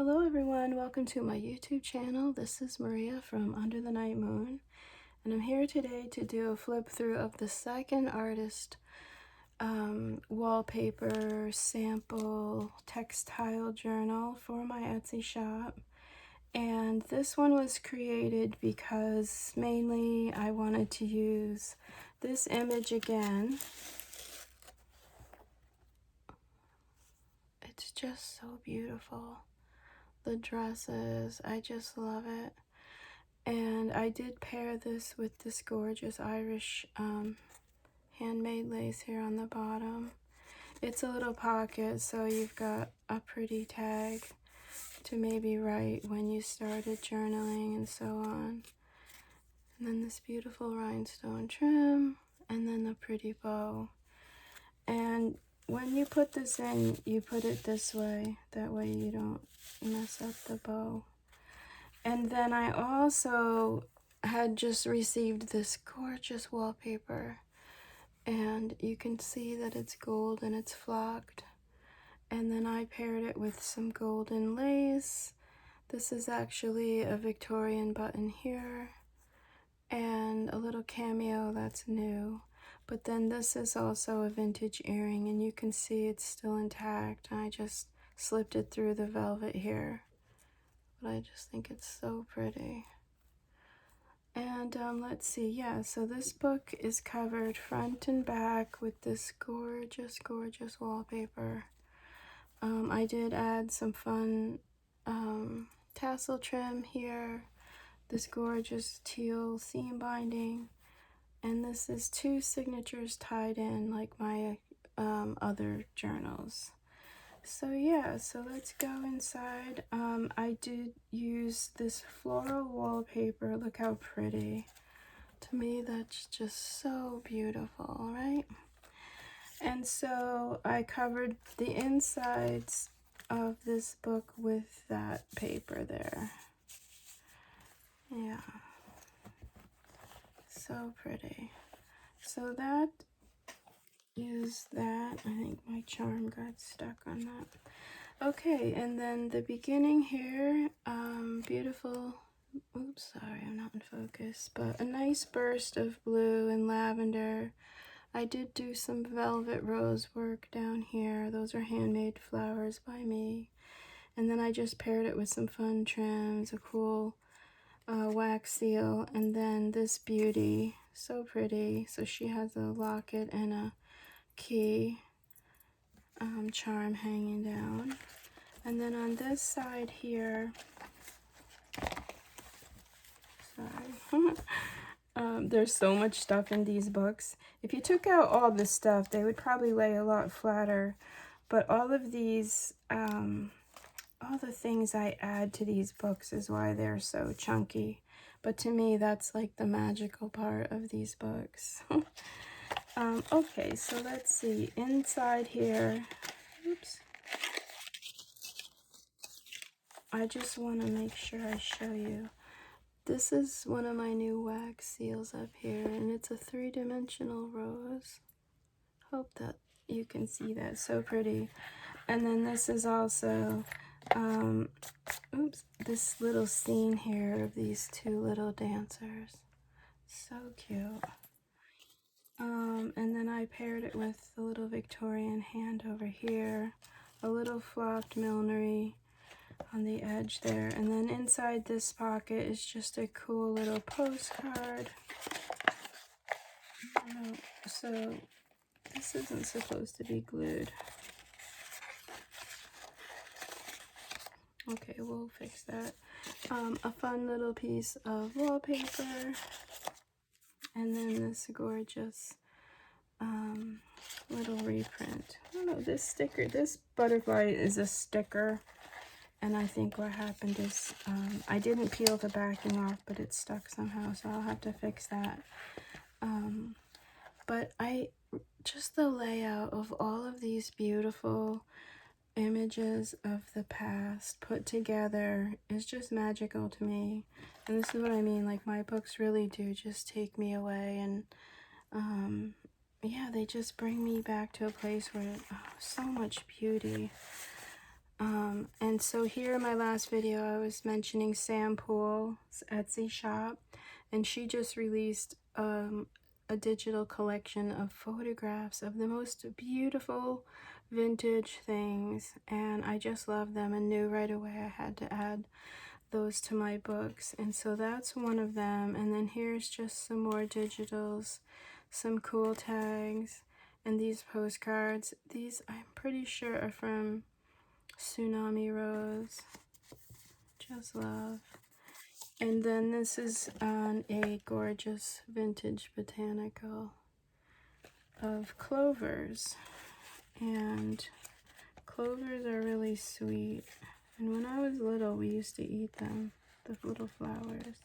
Hello everyone, welcome to my YouTube channel. This is Maria from Underthenightmoon, and I'm here today to do a flip through of the second artist wallpaper sample textile journal for my Etsy shop. And this one was created because mainly I wanted to use this image again. It's just so beautiful. The dresses, I just love it. And I did pair this with this gorgeous Irish handmade lace here on the bottom. It's a little pocket, so you've got a pretty tag to maybe write when you started journaling and so on. And then this beautiful rhinestone trim, and then the pretty bow. And when you put this in, you put it this way. That way you don't mess up the bow. And then I also had just received this gorgeous wallpaper. And you can see that it's gold and it's flocked. And then I paired it with some golden lace. This is actually a Victorian button here. And a little cameo that's new. But then this is also a vintage earring, and you can see it's still intact. I just slipped it through the velvet here. But I just think it's so pretty. And let's see, yeah, so this book is covered front and back with this gorgeous, gorgeous wallpaper. I did add some fun tassel trim here, this gorgeous teal seam binding. And this is 2 signatures tied in like my other journals. So yeah, so let's go inside. I did use this floral wallpaper. Look how pretty. To me, that's just so beautiful, right? And so I covered the insides of this book with that paper there. Yeah. So pretty. So that is that. I think my charm got stuck on that. Okay, and then the beginning here, beautiful, oops, sorry, I'm not in focus, but a nice burst of blue and lavender. I did do some velvet rose work down here. Those are handmade flowers by me. And then I just paired it with some fun trims, a cool wax seal, and then this beauty, so pretty. So she has a locket and a key charm hanging down. And then on this side here, sorry, there's so much stuff in these books. If you took out all this stuff, they would probably lay a lot flatter. But all of these, all the things I add to these books is why they're so chunky. But to me, that's like the magical part of these books. Okay, so let's see. Inside here, oops. I just want to make sure I show you. This is one of my new wax seals up here, and it's a 3-dimensional rose. Hope that you can see that. So pretty. And then this is also, oops, this little scene here of these 2 little dancers. So cute. And then I paired it with the little Victorian hand over here, a little flopped millinery on the edge there, and then inside this pocket is just a cool little postcard. So this isn't supposed to be glued. Okay, we'll fix that. A fun little piece of wallpaper, and then this gorgeous little reprint. I don't know, this sticker, this butterfly is a sticker, and I think what happened is I didn't peel the backing off, but it's stuck somehow, so I'll have to fix that. But just the layout of all of these beautiful images of the past put together is just magical to me. And this is what I mean, like my books really do just take me away, and yeah, they just bring me back to a place where so much beauty. And so here in my last video, I was mentioning Sam Pool's Etsy shop, and she just released a digital collection of photographs of the most beautiful vintage things, and I just love them and knew right away I had to add those to my books. And so that's one of them. And then here's just some more digitals, some cool tags, and these postcards. These I'm pretty sure are from Tsunami Rose. Just love. And then this is on a gorgeous vintage botanical of clovers. And clovers are really sweet. And when I was little, we used to eat them, the little flowers.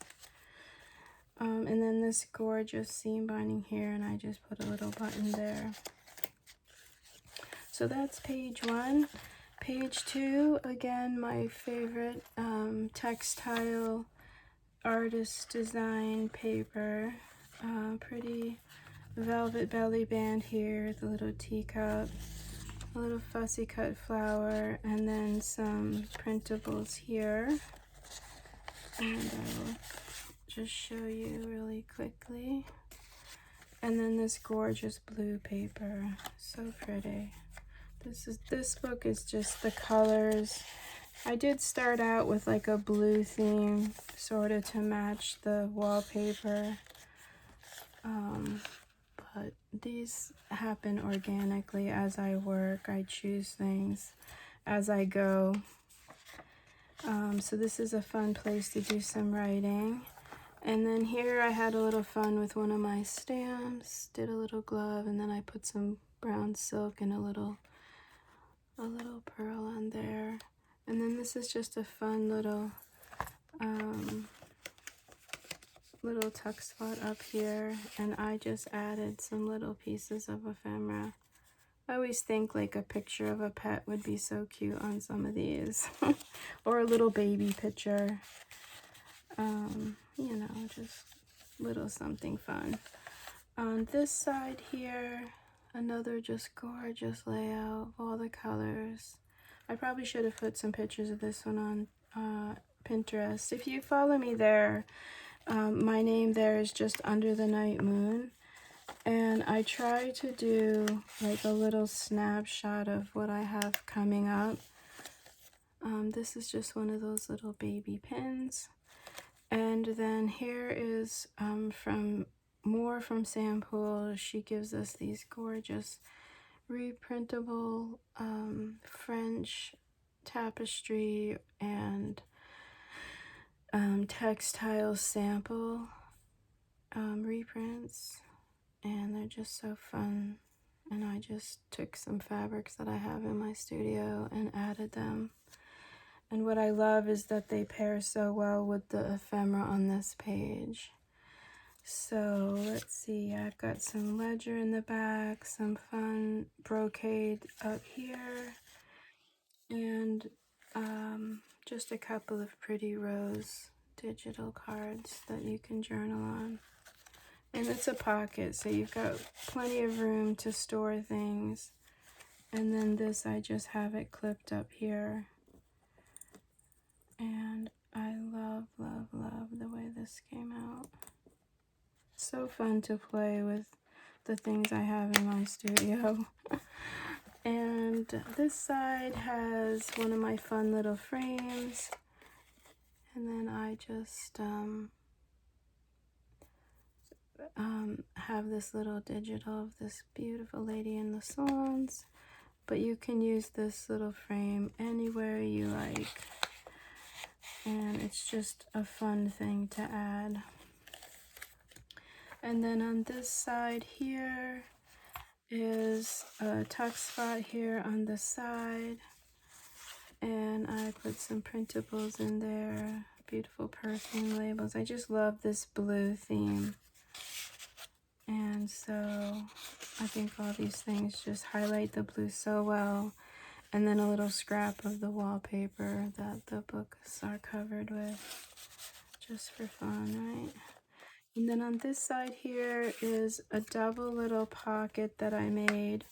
And then this gorgeous seam binding here, and I just put a little button there. So that's page 1. Page 2, again, my favorite textile artist design paper. Pretty velvet belly band here, the little teacup, a little fussy cut flower, and then some printables here. And I will just show you really quickly. And then this gorgeous blue paper, so pretty. This book is just the colors. I did start out with like a blue theme, sort of to match the wallpaper. But these happen organically as I work. I choose things as I go. So this is a fun place to do some writing. And then here I had a little fun with one of my stamps, did a little glove, and then I put some brown silk and a little pearl on there. And then this is just a fun little little tuck spot up here, and I just added some little pieces of ephemera. I always think like a picture of a pet would be so cute on some of these. Or a little baby picture. You know, just little something fun. On this side here, another just gorgeous layout of all the colors. I probably should have put some pictures of this one on Pinterest. If you follow me there, my name there is just Underthenightmoon. And I try to do like a little snapshot of what I have coming up. This is just one of those little baby pins. And then here is from Sam Pool. She gives us these gorgeous reprintable French tapestry and textile sample reprints, and they're just so fun. And I just took some fabrics that I have in my studio and added them. And what I love is that they pair so well with the ephemera on this page. So let's see, I've got some ledger in the back, some fun brocade up here, and just a couple of pretty rose digital cards that you can journal on. And it's a pocket, so you've got plenty of room to store things. And then this, I just have it clipped up here. And I love, love, love the way this came out. So fun to play with the things I have in my studio. And this side has one of my fun little frames. And then I just have this little digital of this beautiful lady in the swans. But you can use this little frame anywhere you like. And it's just a fun thing to add. And then on this side here is a tuck spot here on the side. And I put some printables in there, beautiful perfume labels. I just love this blue theme. And so I think all these things just highlight the blue so well. And then a little scrap of the wallpaper that the books are covered with, just for fun, right? And then on this side here is a double little pocket that I made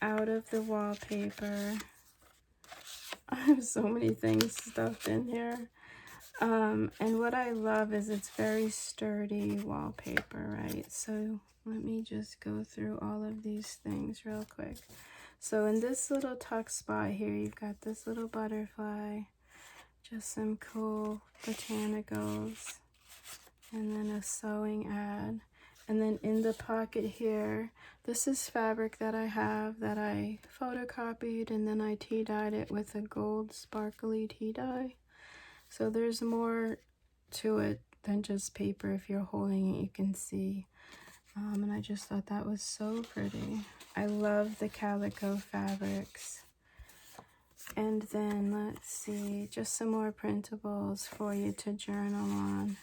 out of the wallpaper. I have so many things stuffed in here. And what I love is it's very sturdy wallpaper, right? So let me just go through all of these things real quick. So in this little tuck spot here, you've got this little butterfly, just some cool botanicals, and then a sewing ad. And then in the pocket here, this is fabric that I have that I photocopied, and then I tea dyed it with a gold sparkly tea dye. So there's more to it than just paper. If you're holding it, you can see. And I just thought that was so pretty. I love the calico fabrics. And then let's see, just some more printables for you to journal on.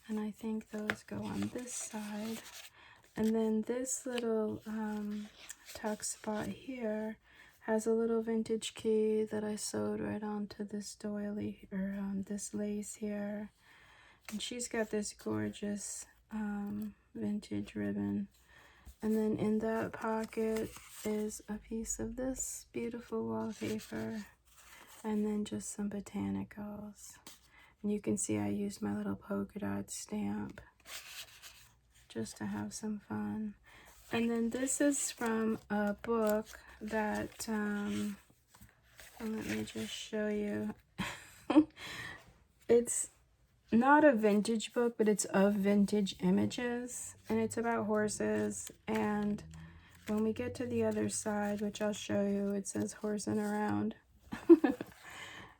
And I think those go on this side. And then this little tuck spot here has a little vintage key that I sewed right onto this doily, or this lace here. And she's got this gorgeous vintage ribbon. And then in that pocket is a piece of this beautiful wallpaper, and then just some botanicals. And you can see I used my little polka dot stamp just to have some fun. And then this is from a book that, let me just show you. It's not a vintage book, but it's of vintage images, and it's about horses. And when we get to the other side, which I'll show you, it says horsing around.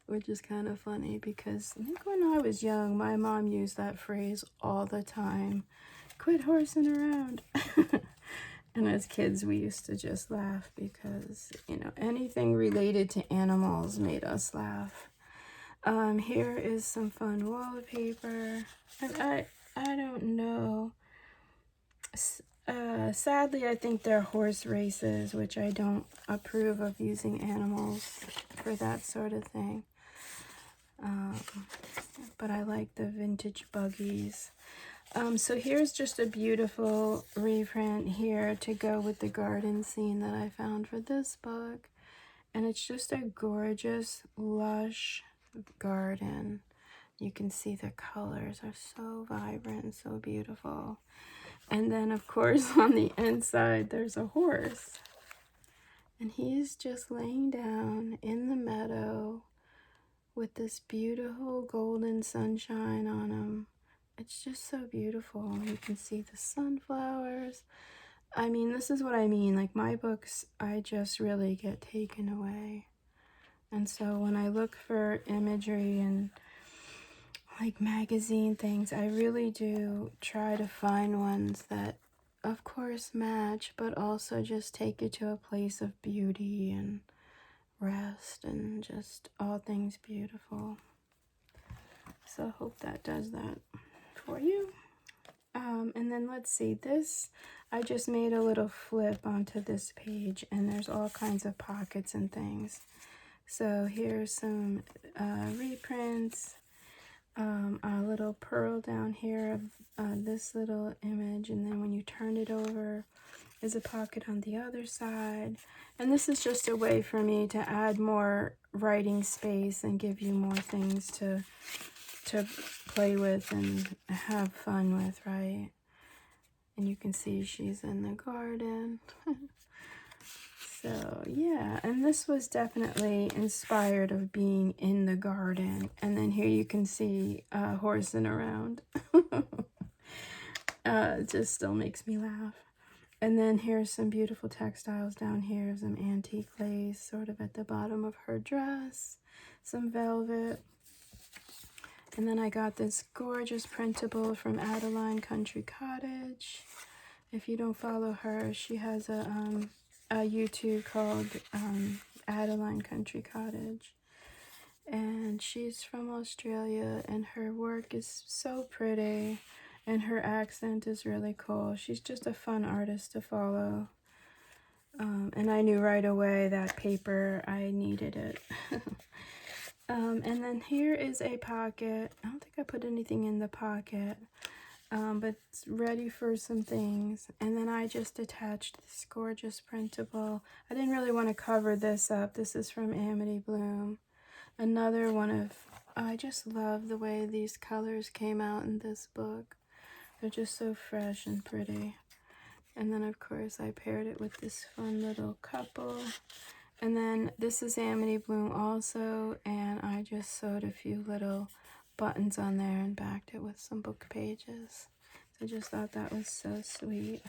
Which is kind of funny because I think when I was young, my mom used that phrase all the time. Quit horsing around. And as kids, we used to just laugh because, you know, anything related to animals made us laugh. Here is some fun wallpaper. And I don't know. Sadly, I think they're horse races, which I don't approve of using animals for that sort of thing. But I like the vintage buggies. So here's just a beautiful reprint here to go with the garden scene that I found for this book. And it's just a gorgeous, lush garden. You can see the colors are so vibrant and so beautiful. And then, of course, on the inside, there's a horse. And he's just laying down in the meadow with this beautiful golden sunshine on him. It's just so beautiful. You can see the sunflowers. I mean, this is what I mean. Like, my books, I just really get taken away. And so when I look for imagery and like magazine things, I really do try to find ones that, of course, match, but also just take you to a place of beauty and rest and just all things beautiful. So I hope that does that for you. And then let's see, this, I just made a little flip onto this page, and there's all kinds of pockets and things. So here's some reprints, a little pearl down here of this little image, and then when you turn it over, there's a pocket on the other side. And this is just a way for me to add more writing space and give you more things to play with and have fun with, right? And you can see she's in the garden. So yeah, and this was definitely inspired of being in the garden. And then here you can see horsing around. It just still makes me laugh. And then here's some beautiful textiles down here, some antique lace sort of at the bottom of her dress, some velvet. And then I got this gorgeous printable from Adeline Country Cottage. If you don't follow her, she has a YouTube called Adeline Country Cottage. And she's from Australia, and her work is so pretty, and her accent is really cool. She's just a fun artist to follow. And I knew right away that paper, I needed it. And then here is a pocket. I don't think I put anything in the pocket, but it's ready for some things. And then I just attached this gorgeous printable. I didn't really want to cover this up. This is from Amity Bloom. Another one of, I just love the way these colors came out in this book. They're just so fresh and pretty. And then of course I paired it with this fun little couple. And then this is Amity Bloom also, and I just sewed a few little buttons on there and backed it with some book pages. So I just thought that was so sweet.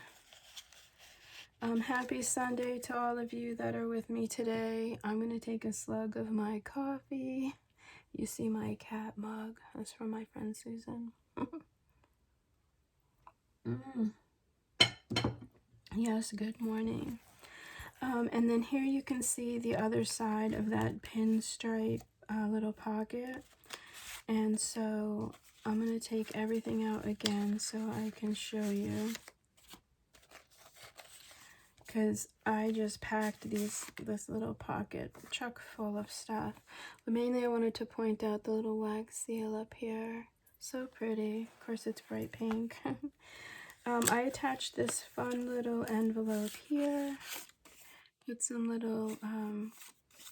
Happy Sunday to all of you that are with me today. I'm going to take a slug of my coffee. You see my cat mug. That's from my friend Susan. Yes, good morning. And then here you can see the other side of that pinstripe little pocket. And so I'm going to take everything out again so I can show you. Because I just packed this little pocket chock full of stuff. But mainly I wanted to point out the little wax seal up here. So pretty. Of course it's bright pink. I attached this fun little envelope here with some little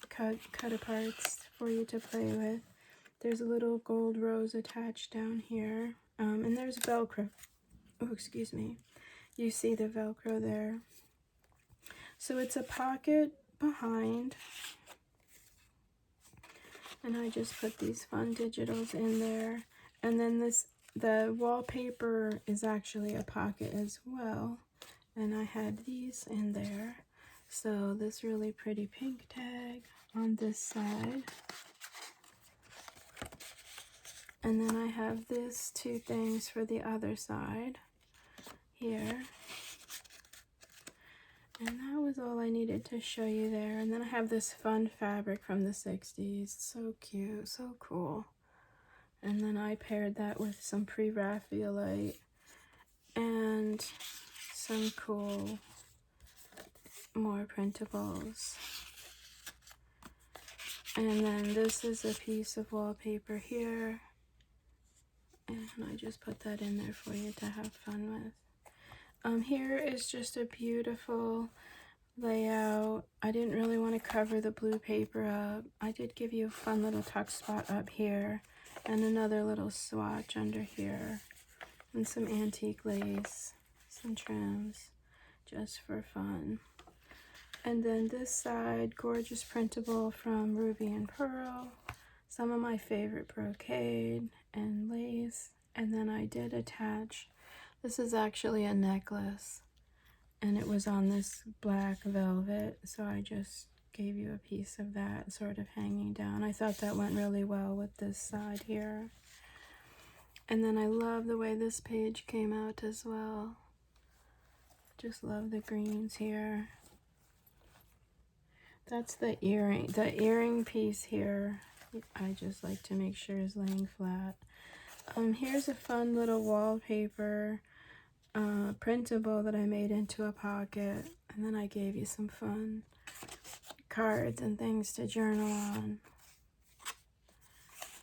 cut aparts for you to play with. There's a little gold rose attached down here. And there's Velcro. Oh, excuse me. You see the Velcro there. So it's a pocket behind, and I just put these fun digitals in there. And then the wallpaper is actually a pocket as well, and I had these in there. So this really pretty pink tag on this side, and then I have this two things for the other side here. And that was all I needed to show you there. And then I have this fun fabric from the 60s. So cute, so cool. And then I paired that with some pre-Raphaelite and some cool more printables. And then this is a piece of wallpaper here. And I just put that in there for you to have fun with. Here is just a beautiful layout. I didn't really want to cover the blue paper up. I did give you a fun little tuck spot up here and another little swatch under here and some antique lace, some trims, just for fun. And then this side, gorgeous printable from Ruby and Pearl, some of my favorite brocade and lace. And then I did attach, this is actually a necklace, and it was on this black velvet, so I just gave you a piece of that sort of hanging down. I thought that went really well with this side here. And then I love the way this page came out as well. Just love the greens here. That's the earring piece here. I just like to make sure is laying flat. Here's a fun little wallpaper printable that I made into a pocket, and then I gave you some fun cards and things to journal on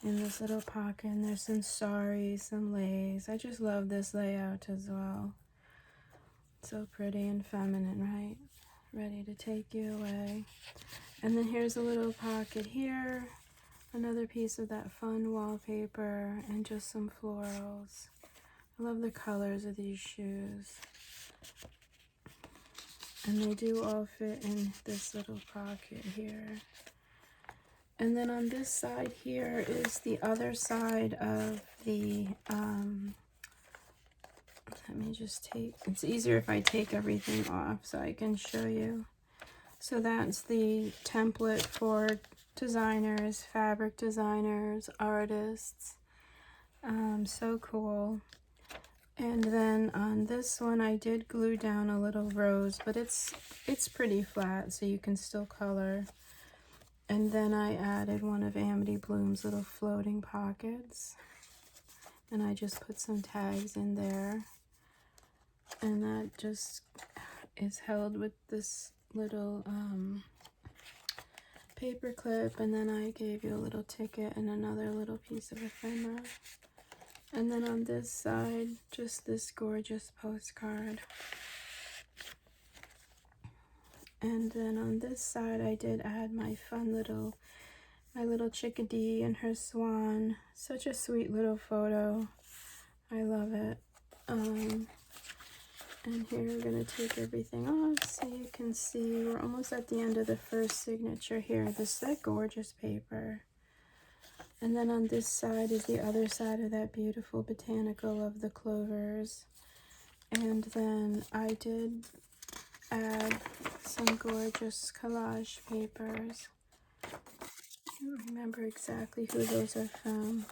in this little pocket. And there's some saris, some lace. I just love this layout as well. So pretty and feminine, right? Ready to take you away. And then here's a little pocket here, another piece of that fun wallpaper, and just some florals. I love the colors of these shoes. And they do all fit in this little pocket here. And then on this side here is the other side of the, let me just take, it's easier if I take everything off so I can show you. So that's the template for designers, fabric designers, artists. So cool. And then on this one I did glue down a little rose, but it's pretty flat so you can still color. And then I added one of Amity Bloom's little floating pockets, and I just put some tags in there, and that just is held with this little paper clip. And then I gave you a little ticket and another little piece of ephemera. And then on this side, just this gorgeous postcard. And then on this side, I did add my fun little My little chickadee and her swan. Such a sweet little photo. I love it. And here we're going to take everything off so you can see we're almost at the end of the first signature here. This is that gorgeous paper. And then on this side is the other side of that beautiful botanical of the clovers. And then I did add some gorgeous collage papers. I don't remember exactly who those are from.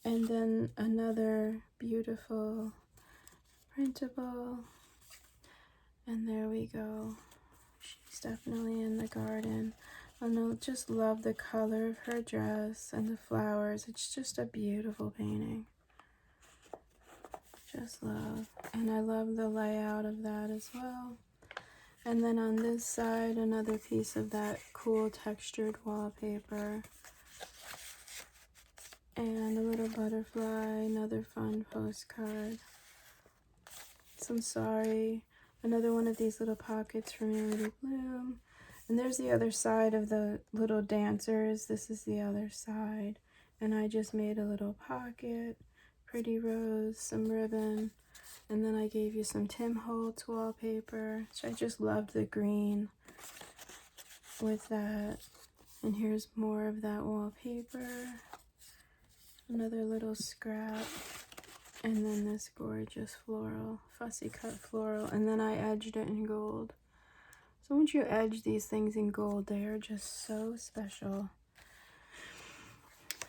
And then another beautiful printable. And there we go. She's definitely in the garden. And I just love the color of her dress and the flowers. It's just a beautiful painting. Just love. And I love the layout of that as well. And then on this side, another piece of that cool textured wallpaper. And a little butterfly, another fun postcard. Some sorry. Another one of these little pockets from Unity Bloom. And there's the other side of the little dancers. This is the other side. And I just made a little pocket, pretty rose, some ribbon. And then I gave you some Tim Holtz wallpaper. So I just loved the green with that. And here's more of that wallpaper. Another little scrap. And then this gorgeous floral, fussy cut floral. And then I edged it in gold. So once you edge these things in gold, they are just so special.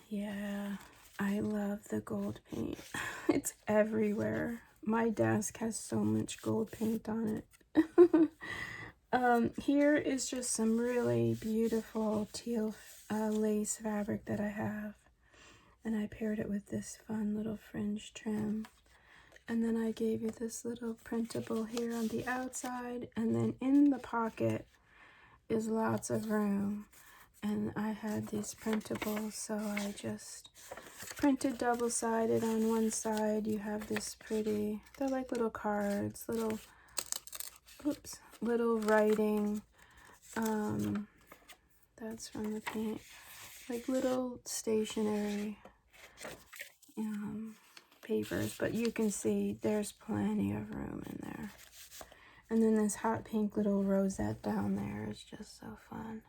Yeah, I love the gold paint. It's everywhere. My desk has so much gold paint on it. Here is just some really beautiful teal lace fabric that I have. And I paired it with this fun little fringe trim. And then I gave you this little printable here on the outside. And then in the pocket is lots of room. And I had these printables, so I just printed double-sided on one side. You have this pretty, they're like little cards, little, oops, little writing. That's from the paint. Like little stationery papers, but you can see there's plenty of room in there. And then this hot pink little rosette down there is just so fun.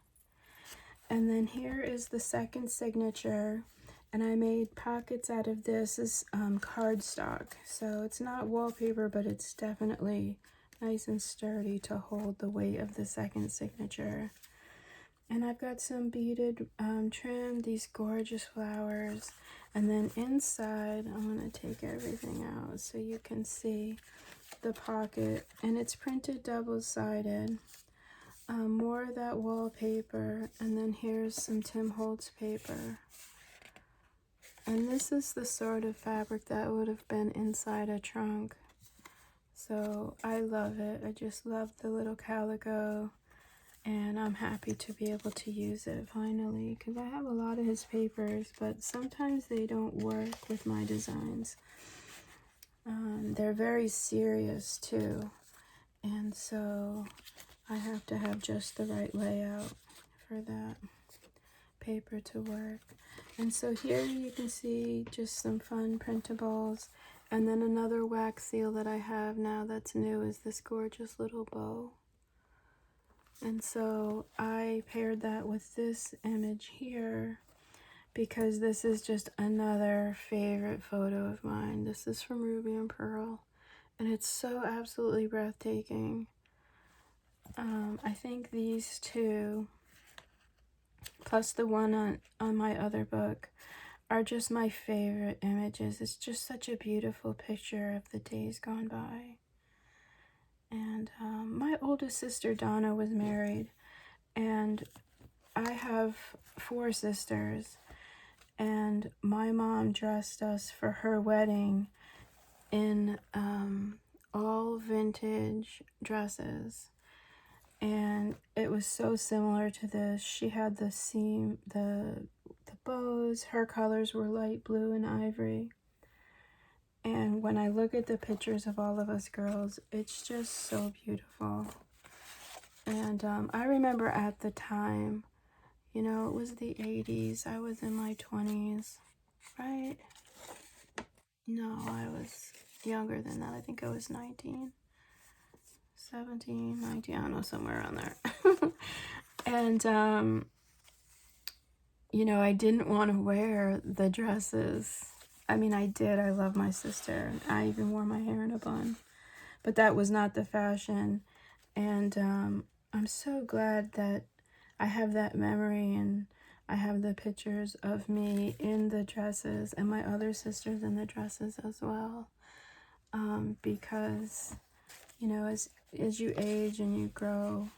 And then here is the second signature, and I made pockets out of this. This is cardstock, so it's not wallpaper, but it's definitely nice and sturdy to hold the weight of the second signature. And I've got some beaded trim, these gorgeous flowers. And then inside, I'm going to take everything out so you can see the pocket. And it's printed double-sided. More of that wallpaper. And then here's some Tim Holtz paper. And this is the sort of fabric that would have been inside a trunk. So I love it. I just love the little calico. And I'm happy to be able to use it finally, because I have a lot of his papers, but sometimes they don't work with my designs. They're very serious too, and so I have to have just the right layout for that paper to work. And so here you can see just some fun printables, and then another wax seal that I have now that's new is this gorgeous little bow. And so I paired that with this image here because this is just another favorite photo of mine. This is from Ruby and Pearl, and it's so absolutely breathtaking. I think these two, plus the one on my other book, are just my favorite images. It's just such a beautiful picture of the days gone by. And my oldest sister Donna was married, and I have 4 sisters, and my mom dressed us for her wedding in all vintage dresses, and it was so similar to this. She had the seam, the bows. Her colors were light blue and ivory. And when I look at the pictures of all of us girls, it's just so beautiful. And I remember at the time, You know, it was the 80s. I was in my 20s, right? No, I was younger than that. I think I was 19, 17, 19, I don't know, somewhere around there. And, you know, I didn't want to wear the dresses. I mean, I did. I love my sister. I even wore my hair in a bun. But that was not the fashion. And I'm so glad that I have that memory, and I have the pictures of me in the dresses and my other sisters in the dresses as well. Because, you know, as you age and you grow,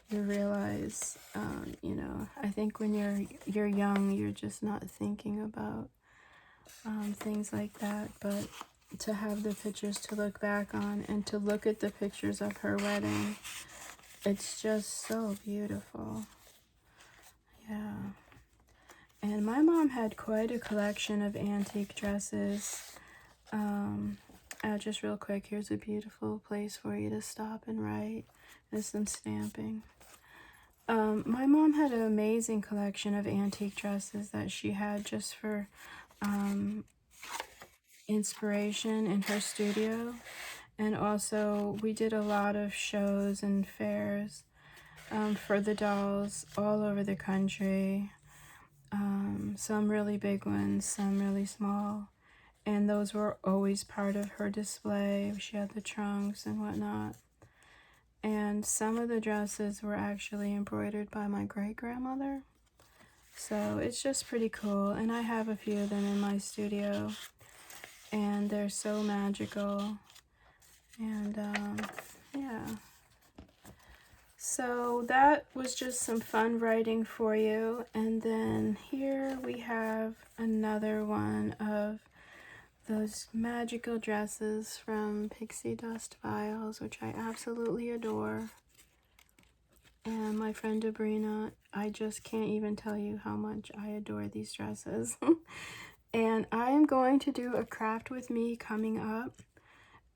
you realize, you know, I think when you're young, you're just not thinking about things like that. But to have the pictures to look back on and to look at the pictures of her wedding, it's just so beautiful. Yeah. And my mom had quite a collection of antique dresses. Just real quick, here's a beautiful place for you to stop and write. There's some stamping. My mom had an amazing collection of antique dresses that she had just for inspiration in her studio. And also, we did a lot of shows and fairs for the dolls all over the country. Some really big ones, some really small. And those were always part of her display. She had the trunks and whatnot. And some of the dresses were actually embroidered by my great-grandmother. So it's just pretty cool. And I have a few of them in my studio. And they're so magical. And yeah. So that was just some fun writing for you. And then here we have another one of those magical dresses from Pixie Dust Files, which I absolutely adore. And my friend Sabrina, I just can't even tell you how much I adore these dresses. And I am going to do a craft with me coming up,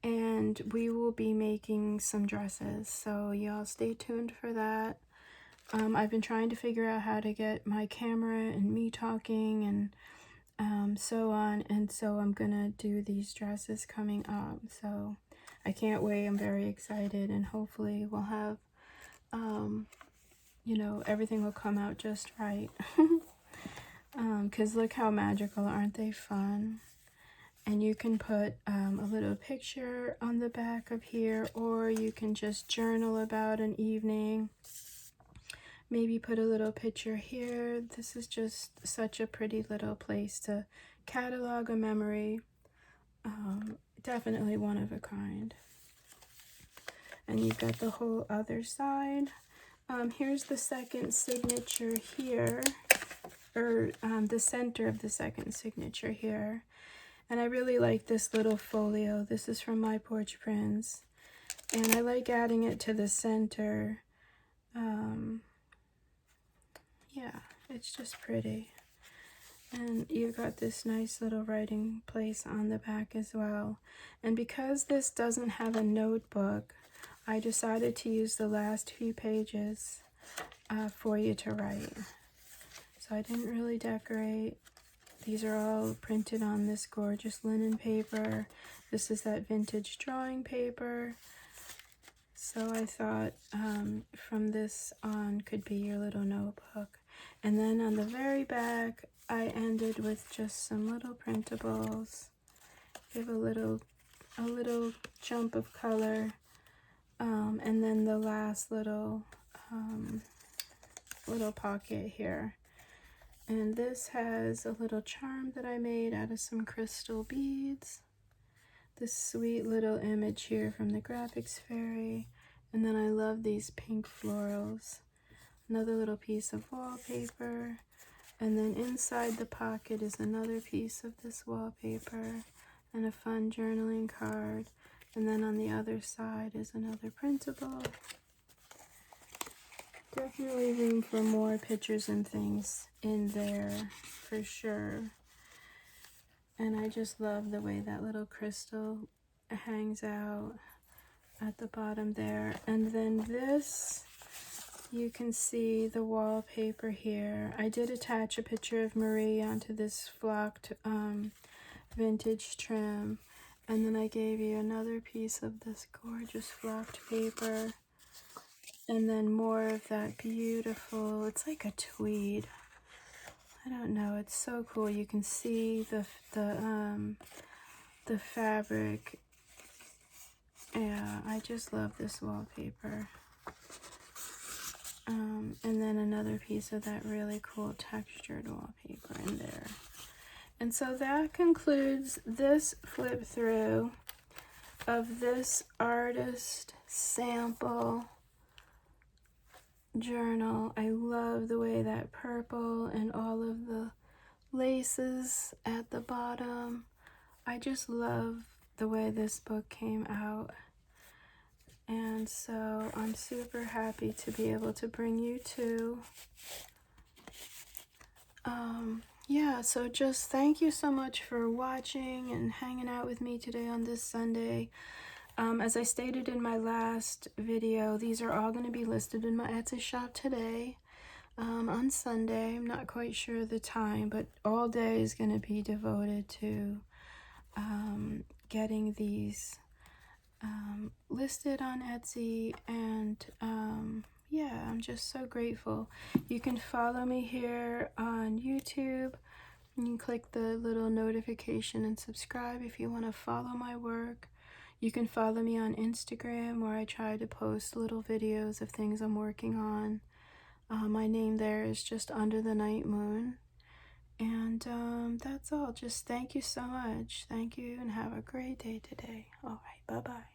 and we will be making some dresses, so y'all stay tuned for that. I've been trying to figure out how to get my camera and me talking and so on, and so I'm gonna do these dresses coming up. So I can't wait. I'm very excited, and hopefully we'll have you know, everything will come out just right. Because look how magical, aren't they fun? And you can put a little picture on the back of here, or you can just journal about an evening. Maybe put a little picture here. This is just such a pretty little place to catalog a memory. Definitely one of a kind. And you've got the whole other side. Here's the second signature here, or the center of the second signature here. And I really like this little folio. This is from My Porch Prints. And I like adding it to the center. Yeah, it's just pretty. And you've got this nice little writing place on the back as well. And because this doesn't have a notebook, I decided to use the last few pages for you to write. So I didn't really decorate. These are all printed on this gorgeous linen paper. This is that vintage drawing paper. So I thought from this on could be your little notebook. And then on the very back, I ended with just some little printables. Give a little jump of color. And then the last little pocket here. And this has a little charm that I made out of some crystal beads. This sweet little image here from the Graphics Fairy. And then I love these pink florals. Another little piece of wallpaper. And then inside the pocket is another piece of this wallpaper and a fun journaling card. And then on the other side is another printable. Definitely room for more pictures and things in there for sure. And I just love the way that little crystal hangs out at the bottom there. And then this you can see the wallpaper here. I did attach a picture of Marie onto this flocked vintage trim, and then I gave you another piece of this gorgeous flocked paper, and then more of that beautiful, it's like a tweed, I don't know, it's so cool. You can see the fabric. Yeah, I just love this wallpaper. And then another piece of that really cool textured wallpaper in there. And so that concludes this flip through of this artist sample journal. I love the way that purple and all of the laces at the bottom. I just love the way this book came out. And so I'm super happy to be able to bring you to. Yeah, so just thank you so much for watching and hanging out with me today on this Sunday. As I stated in my last video, these are all going to be listed in my Etsy shop today, on Sunday. I'm not quite sure the time, but all day is going to be devoted to getting these listed on Etsy. And yeah, I'm just so grateful. You can follow me here on YouTube. You can click the little notification and subscribe if you want to follow my work. You can follow me on Instagram, where I try to post little videos of things I'm working on. My name there is just Underthenightmoon. And that's all. Just thank you so much. Thank you, and have a great day today. All right, bye-bye.